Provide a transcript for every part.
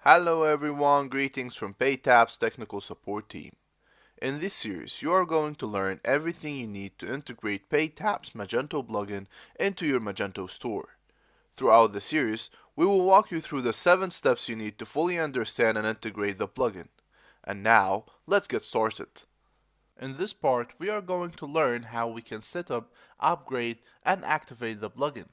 Hello everyone, greetings from PayTap's technical support team. In this series, you are going to learn everything you need to integrate PayTap's Magento plugin into your Magento store. Throughout the series, we will walk you through the 7 steps you need to fully understand and integrate the plugin. And now, let's get started. In this part, we are going to learn how we can set up, upgrade, and activate the plugin.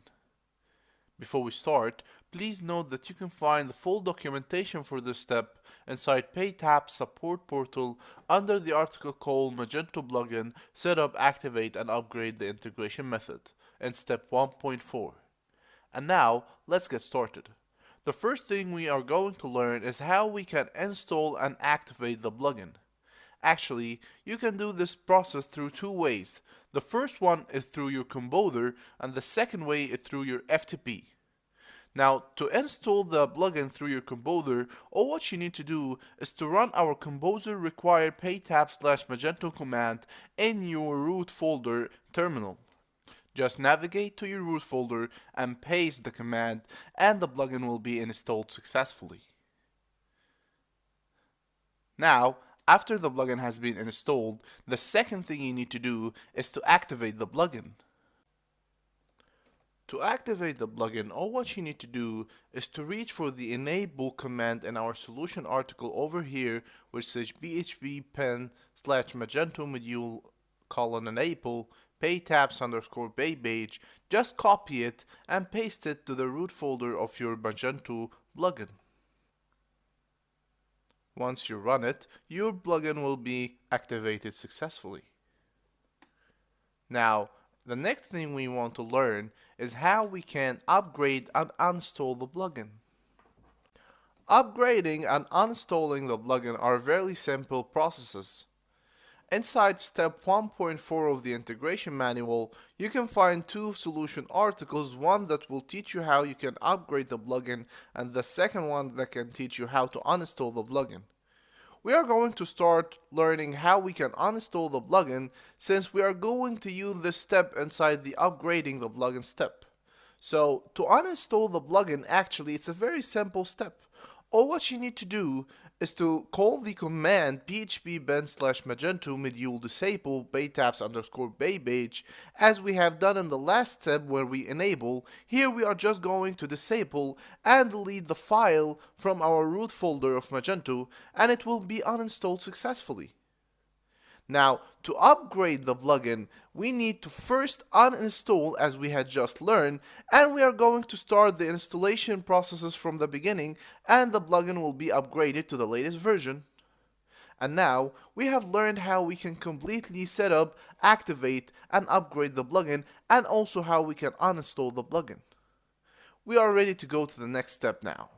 Before we start, please note that you can find the full documentation for this step inside PayTap's support portal under the article called Magento Plugin Setup, Activate and Upgrade the Integration Method in step 1.4. And now, let's get started. The first thing we are going to learn is how we can install and activate the plugin. Actually, you can do this process through 2 ways. The first one is through your Composer, and the second way is through your FTP. Now, to install the plugin through your Composer, all what you need to do is to run our Composer required paytap/magento command in your root folder terminal. Just navigate to your root folder and paste the command, and the plugin will be installed successfully. Now, after the plugin has been installed, the second thing you need to do is to activate the plugin. To activate the plugin, all what you need to do is to reach for the enable command in our solution article over here, which says php pen/magento module enable paytaps_baybage. Just copy it and paste it to the root folder of your Magento plugin. Once you run it, your plugin will be activated successfully. Now, the next thing we want to learn is how we can upgrade and uninstall the plugin. Upgrading and uninstalling the plugin are very simple processes. Inside step 1.4 of the integration manual, you can find 2 solution articles, one that will teach you how you can upgrade the plugin and the second one that can teach you how to uninstall the plugin. We are going to start learning how we can uninstall the plugin, since we are going to use this step inside the upgrading the plugin step. So to uninstall the plugin, actually it's a very simple step. All what you need to do is to call the command php pen/magento module disable paytaps_baybage, as we have done in the last step where we enable. Here we are just going to disable and delete the file from our root folder of Magento, and it will be uninstalled successfully. Now, to upgrade the plugin, we need to first uninstall, as we had just learned, and we are going to start the installation processes from the beginning, and the plugin will be upgraded to the latest version. And now, we have learned how we can completely set up, activate, and upgrade the plugin, and also how we can uninstall the plugin. We are ready to go to the next step now.